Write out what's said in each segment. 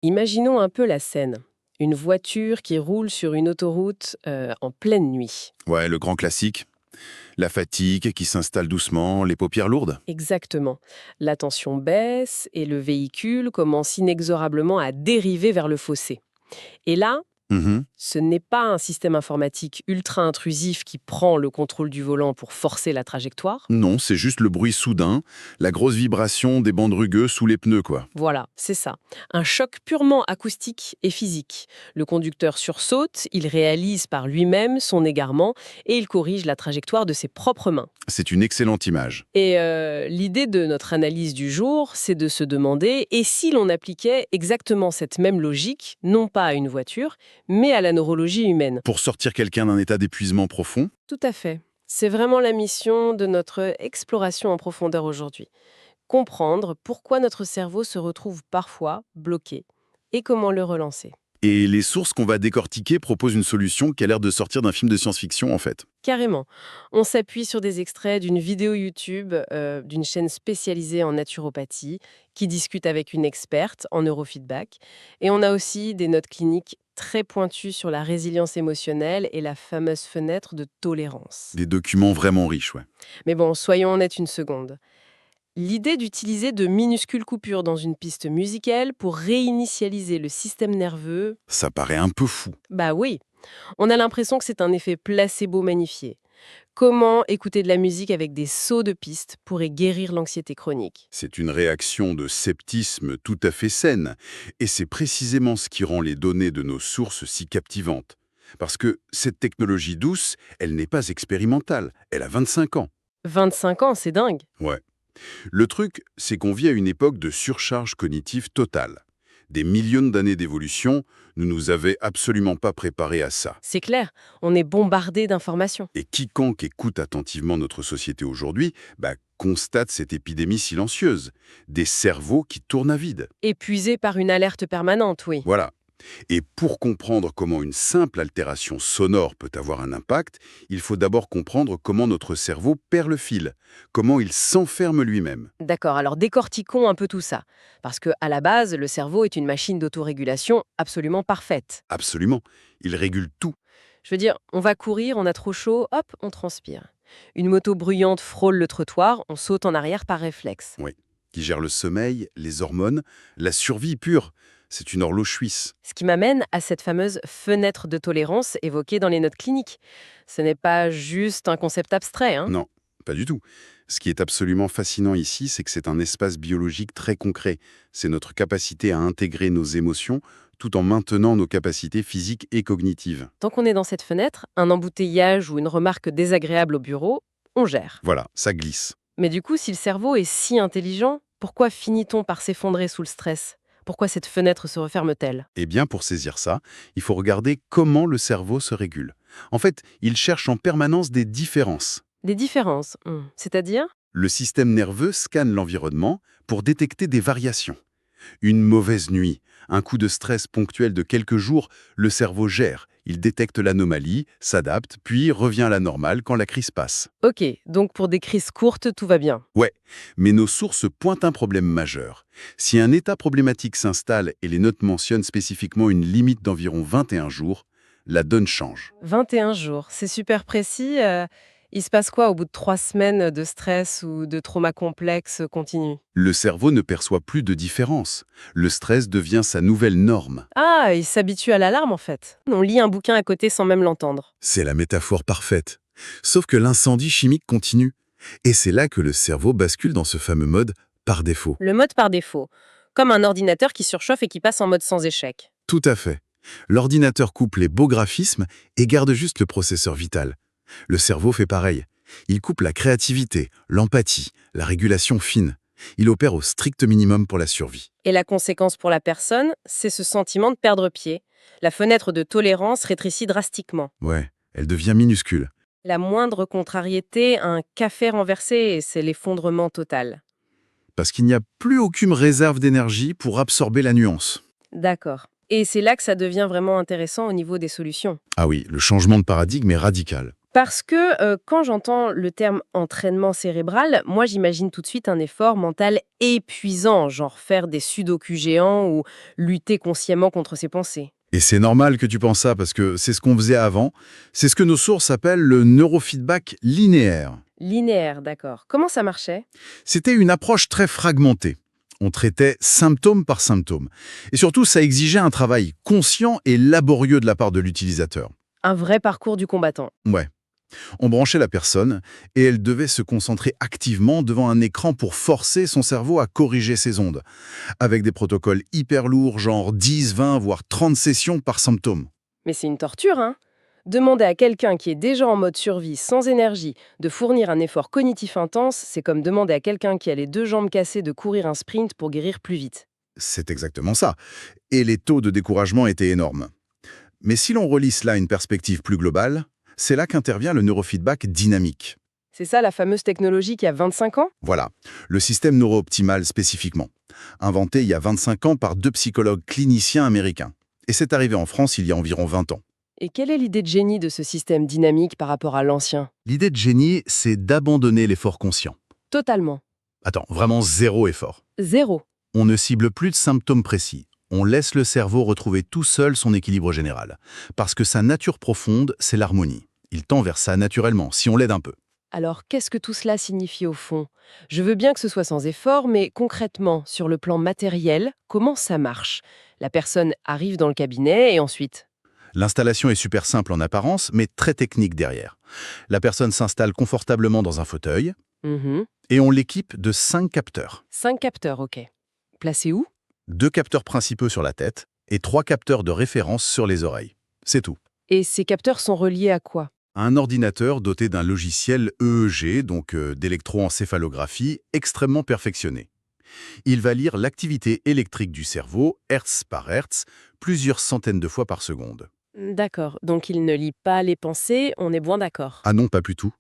Imaginons un peu la scène. Une voiture qui roule sur une autoroute en pleine nuit. Ouais, le grand classique. La fatigue qui s'installe doucement, les paupières lourdes. Exactement. La tension baisse et le véhicule commence inexorablement à dériver vers le fossé. Et là, Mhm. ce n'est pas un système informatique ultra intrusif qui prend le contrôle du volant pour forcer la trajectoire. Non, c'est juste le bruit soudain, la grosse vibration des bandes rugueuses sous les pneus, quoi. Voilà, c'est ça. Un choc purement acoustique et physique. Le conducteur sursaute, il réalise par lui-même son égarement et il corrige la trajectoire de ses propres mains. C'est une excellente image. Et l'idée de notre analyse du jour, c'est de se demander, et si l'on appliquait exactement cette même logique, non pas à une voiture, mais à la neurologie humaine? Pour sortir quelqu'un d'un état d'épuisement profond, Tout à fait. C'est vraiment la mission de notre exploration en profondeur aujourd'hui. Comprendre pourquoi notre cerveau se retrouve parfois bloqué et comment le relancer. et les sources qu'on va décortiquer proposent une solution qui a l'air de sortir d'un film de science-fiction, en fait. Carrément. On s'appuie sur des extraits d'une vidéo YouTube d'une chaîne spécialisée en naturopathie qui discute avec une experte en neurofeedback. Et on a aussi des notes cliniques très pointues sur la résilience émotionnelle et la fameuse fenêtre de tolérance. Des documents vraiment riches, ouais. Mais bon, soyons honnêtes une seconde. L'idée d'utiliser de minuscules coupures dans une piste musicale pour réinitialiser le système nerveux, Ça paraît un peu fou. bah oui, on a l'impression que c'est un effet placebo magnifié. Comment écouter de la musique avec des sauts de piste pourrait guérir l'anxiété chronique? C'est une réaction de sceptisme tout à fait saine, et c'est précisément ce qui rend les données de nos sources si captivantes. Parce que cette technologie douce, elle n'est pas expérimentale, elle a 25 ans. 25 ans, c'est dingue. Ouais. Le truc, c'est qu'on vit à une époque de surcharge cognitive totale. Des millions d'années d'évolution ne nous avaient absolument pas préparés à ça. C'est clair, on est bombardé d'informations. Et quiconque écoute attentivement notre société aujourd'hui, constate cette épidémie silencieuse. Des cerveaux qui tournent à vide. Épuisé par une alerte permanente, oui. Voilà. Et pour comprendre comment une simple altération sonore peut avoir un impact, il faut d'abord comprendre comment notre cerveau perd le fil, comment il s'enferme lui-même. D'accord, alors décortiquons un peu tout ça. Parce que à la base, le cerveau est une machine d'autorégulation absolument parfaite. Absolument. Il régule tout. Je veux dire, on va courir, on a trop chaud, hop, on transpire. Une moto bruyante frôle le trottoir, on saute en arrière par réflexe. Oui. Qui gère le sommeil, les hormones, la survie pure. C'est une horloge suisse. Ce qui m'amène à cette fameuse fenêtre de tolérance évoquée dans les notes cliniques. Ce n'est pas juste un concept abstrait, hein? Non, pas du tout. Ce qui est absolument fascinant ici, c'est que c'est un espace biologique très concret. C'est notre capacité à intégrer nos émotions tout en maintenant nos capacités physiques et cognitives. Tant qu'on est dans cette fenêtre, un embouteillage ou une remarque désagréable au bureau, on gère. Voilà, ça glisse. Mais du coup, si le cerveau est si intelligent, pourquoi finit-on par s'effondrer sous le stress? Pourquoi cette fenêtre se referme-t-elle? Eh bien, pour saisir ça, il faut regarder comment le cerveau se régule. En fait, il cherche en permanence des différences. Des différences, c'est-à-dire? Le système nerveux scanne l'environnement pour détecter des variations. Une mauvaise nuit, un coup de stress ponctuel de quelques jours, le cerveau gère. Il détecte l'anomalie, s'adapte, puis revient à la normale quand la crise passe. Ok, donc pour des crises courtes, tout va bien. Ouais, mais nos sources pointent un problème majeur. Si un état problématique s'installe et les notes mentionnent spécifiquement une limite d'environ 21 jours, la donne change. 21 jours, c'est super précis. Il se passe quoi au bout de 3 semaines de stress ou de trauma complexe continu? Le cerveau ne perçoit plus de différence. Le stress devient sa nouvelle norme. Ah, il s'habitue à l'alarme en fait. On lit un bouquin à côté sans même l'entendre. C'est la métaphore parfaite. Sauf que l'incendie chimique continue. Et c'est là que le cerveau bascule dans ce fameux mode par défaut. Le mode par défaut, comme un ordinateur qui surchauffe et qui passe en mode sans échec. Tout à fait. L'ordinateur coupe les beaux graphismes et garde juste le processeur vital. Le cerveau fait pareil. Il coupe la créativité, l'empathie, la régulation fine. Il opère au strict minimum pour la survie. Et la conséquence pour la personne, c'est ce sentiment de perdre pied. La fenêtre de tolérance rétrécit drastiquement. Ouais, elle devient minuscule. La moindre contrariété, un café renversé, et c'est l'effondrement total. Parce qu'il n'y a plus aucune réserve d'énergie pour absorber la nuance. D'accord. Et c'est là que ça devient vraiment intéressant au niveau des solutions. Ah oui, le changement de paradigme est radical. Parce que quand j'entends le terme entraînement cérébral, moi j'imagine tout de suite un effort mental épuisant, genre faire des sudoku géants ou lutter consciemment contre ses pensées. Et c'est normal que tu penses ça parce que c'est ce qu'on faisait avant. C'est ce que nos sources appellent le neurofeedback linéaire. Linéaire, d'accord. Comment ça marchait? C'était une approche très fragmentée. On traitait symptôme par symptôme. Et surtout, ça exigeait un travail conscient et laborieux de la part de l'utilisateur. Un vrai parcours du combattant. Ouais. On branchait la personne et elle devait se concentrer activement devant un écran pour forcer son cerveau à corriger ses ondes, avec des protocoles hyper lourds, genre 10, 20, voire 30 sessions par symptôme. Mais c'est une torture, hein? Demander à quelqu'un qui est déjà en mode survie, sans énergie, de fournir un effort cognitif intense, c'est comme demander à quelqu'un qui a les deux jambes cassées de courir un sprint pour guérir plus vite. C'est exactement ça. Et les taux de découragement étaient énormes. Mais si l'on relie cela à une perspective plus globale, c'est là qu'intervient le neurofeedback dynamique. C'est ça la fameuse technologie qui a 25 ans? Voilà, le système neuro-optimal spécifiquement, inventé il y a 25 ans par deux psychologues cliniciens américains. Et c'est arrivé en France il y a environ 20 ans. Et quelle est l'idée de génie de ce système dynamique par rapport à l'ancien? L'idée de génie, c'est d'abandonner l'effort conscient. Totalement. Attends, vraiment zéro effort. Zéro. On ne cible plus de symptômes précis. On laisse le cerveau retrouver tout seul son équilibre général. Parce que sa nature profonde, c'est l'harmonie. Il tend vers ça naturellement, si on l'aide un peu. Alors, qu'est-ce que tout cela signifie au fond? Je veux bien que ce soit sans effort, mais concrètement, sur le plan matériel, comment ça marche? La personne arrive dans le cabinet et ensuite? L'installation est super simple en apparence, mais très technique derrière. La personne s'installe confortablement dans un fauteuil et on l'équipe de 5 capteurs. 5 capteurs, ok. Placés où? 2 capteurs principaux sur la tête et 3 capteurs de référence sur les oreilles. C'est tout. Et ces capteurs sont reliés à quoi? Un ordinateur doté d'un logiciel EEG, donc d'électroencéphalographie, extrêmement perfectionné. Il va lire l'activité électrique du cerveau, hertz par hertz, plusieurs centaines de fois par seconde. D'accord, donc il ne lit pas les pensées, on est bien d'accord. Ah non, pas plus tout.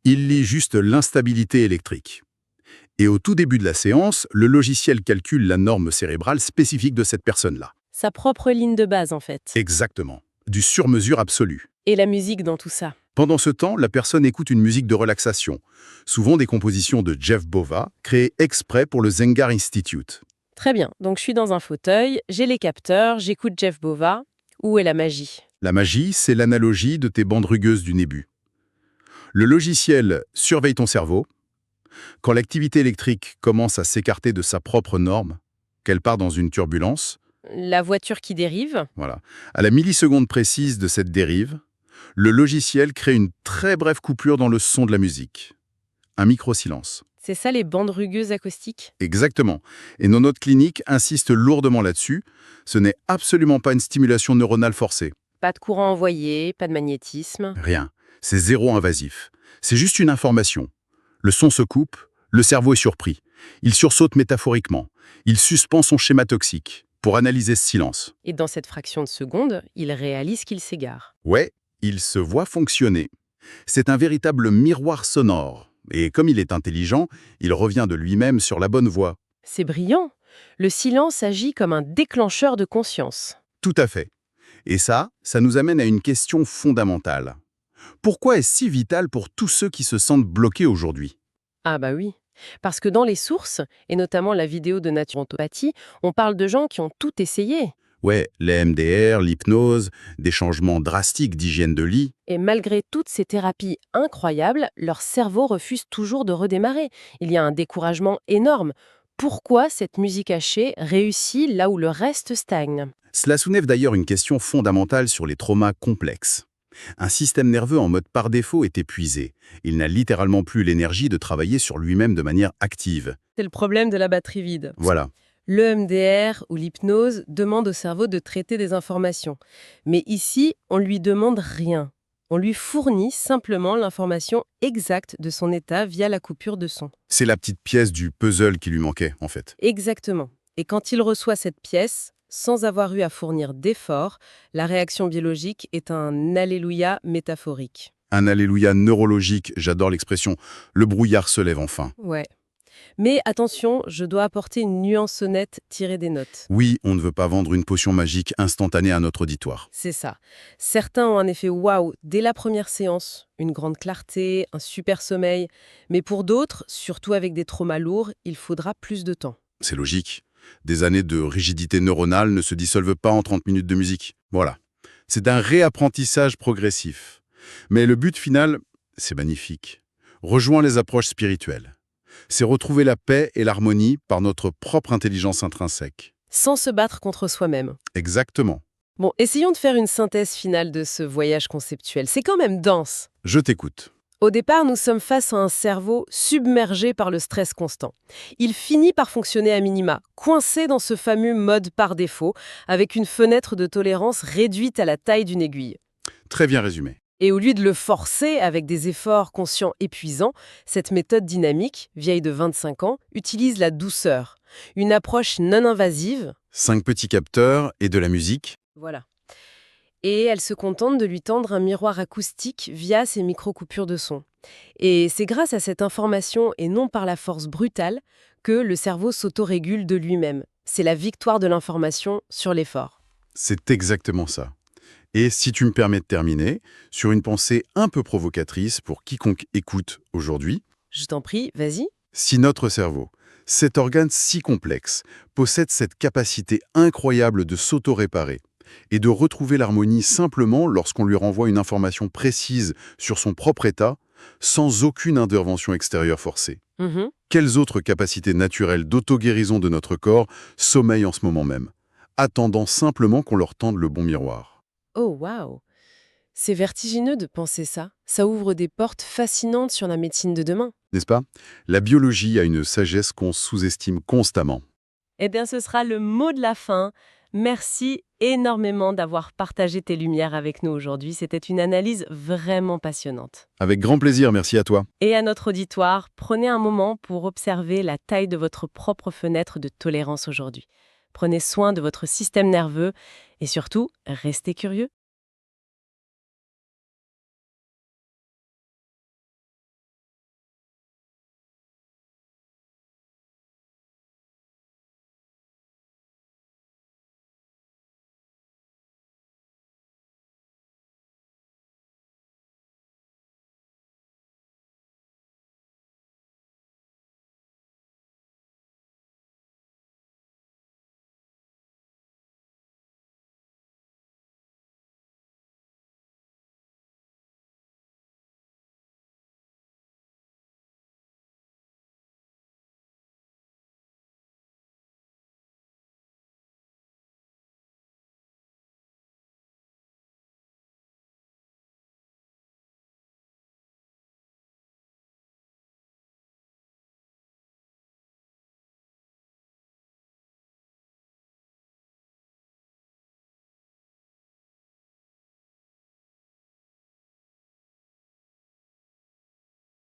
Il lit juste l'instabilité électrique. Et au tout début de la séance, le logiciel calcule la norme cérébrale spécifique de cette personne-là. Sa propre ligne de base, en fait. Exactement. Du sur-mesure absolu. Et la musique dans tout ça? Pendant ce temps, la personne écoute une musique de relaxation, souvent des compositions de Jeff Bova, créées exprès pour le Zengar Institute. Très bien, donc je suis dans un fauteuil, j'ai les capteurs, j'écoute Jeff Bova. Où est la magie? La magie, c'est l'analogie de tes bandes rugueuses du Nébu. Le logiciel surveille ton cerveau. Quand l'activité électrique commence à s'écarter de sa propre norme, qu'elle part dans une turbulence, La voiture qui dérive? voilà, à la milliseconde précise de cette dérive, le logiciel crée une très brève coupure dans le son de la musique. Un micro-silence. C'est ça les bandes rugueuses acoustiques? Exactement. Et nos notes cliniques insistent lourdement là-dessus. Ce n'est absolument pas une stimulation neuronale forcée. Pas de courant envoyé, pas de magnétisme. Rien. C'est zéro invasif. C'est juste une information. Le son se coupe, le cerveau est surpris. Il sursaute métaphoriquement. Il suspend son schéma toxique pour analyser ce silence. Et dans cette fraction de seconde, il réalise qu'il s'égare. Ouais, il se voit fonctionner. C'est un véritable miroir sonore. Et comme il est intelligent, il revient de lui-même sur la bonne voie. C'est brillant. Le silence agit comme un déclencheur de conscience. Tout à fait. Et ça nous amène à une question fondamentale. Pourquoi est-ce si vital pour tous ceux qui se sentent bloqués aujourd'hui? Ah bah oui. Parce que dans les sources, et notamment la vidéo de naturopathie, on parle de gens qui ont tout essayé. Ouais, les MDR, l'hypnose, des changements drastiques d'hygiène de lit. Et malgré toutes ces thérapies incroyables, leur cerveau refuse toujours de redémarrer. Il y a un découragement énorme. Pourquoi cette musique hachée réussit là où le reste stagne? Cela soulève d'ailleurs une question fondamentale sur les traumas complexes. Un système nerveux en mode par défaut est épuisé. Il n'a littéralement plus l'énergie de travailler sur lui-même de manière active. C'est le problème de la batterie vide. Voilà. Le MDR ou l'hypnose demande au cerveau de traiter des informations. Mais ici, on lui demande rien. On lui fournit simplement l'information exacte de son état via la coupure de son. C'est la petite pièce du puzzle qui lui manquait, en fait. Exactement. Et quand il reçoit cette pièce, sans avoir eu à fournir d'efforts, la réaction biologique est un alléluia métaphorique. Un alléluia neurologique, j'adore l'expression. Le brouillard se lève enfin. Ouais. Mais attention, je dois apporter une nuance sonnette tirée des notes. Oui, on ne veut pas vendre une potion magique instantanée à notre auditoire. C'est ça. Certains ont un effet waouh dès la première séance, une grande clarté, un super sommeil. Mais pour d'autres, surtout avec des traumas lourds, il faudra plus de temps. C'est logique. Des années de rigidité neuronale ne se dissolvent pas en 30 minutes de musique. Voilà. C'est un réapprentissage progressif. Mais le but final, c'est magnifique. Rejoint les approches spirituelles. C'est retrouver la paix et l'harmonie par notre propre intelligence intrinsèque. Sans se battre contre soi-même. Exactement. Bon, essayons de faire une synthèse finale de ce voyage conceptuel. C'est quand même dense. Je t'écoute. Au départ, nous sommes face à un cerveau submergé par le stress constant. Il finit par fonctionner à minima, coincé dans ce fameux mode par défaut, avec une fenêtre de tolérance réduite à la taille d'une aiguille. Très bien résumé. Et au lieu de le forcer avec des efforts conscients épuisants, cette méthode dynamique, vieille de 25 ans, utilise la douceur. Une approche non invasive. 5 petits capteurs et de la musique. Voilà. Et elle se contente de lui tendre un miroir acoustique via ses micro-coupures de son. Et c'est grâce à cette information et non par la force brutale que le cerveau s'autorégule de lui-même. C'est la victoire de l'information sur l'effort. C'est exactement ça. Et si tu me permets de terminer, sur une pensée un peu provocatrice pour quiconque écoute aujourd'hui, Je t'en prie, vas-y. si notre cerveau, cet organe si complexe, possède cette capacité incroyable de s'auto-réparer et de retrouver l'harmonie simplement lorsqu'on lui renvoie une information précise sur son propre état, sans aucune intervention extérieure forcée. Mhm. Quelles autres capacités naturelles d'auto-guérison de notre corps sommeillent en ce moment même, attendant simplement qu'on leur tende le bon miroir? Oh, waouh! C'est vertigineux de penser ça. Ça ouvre des portes fascinantes sur la médecine de demain. N'est-ce pas? La biologie a une sagesse qu'on sous-estime constamment. Eh bien, ce sera le mot de la fin. Merci énormément d'avoir partagé tes lumières avec nous aujourd'hui. C'était une analyse vraiment passionnante. Avec grand plaisir, merci à toi. Et à notre auditoire, prenez un moment pour observer la taille de votre propre fenêtre de tolérance aujourd'hui. Prenez soin de votre système nerveux et surtout, restez curieux.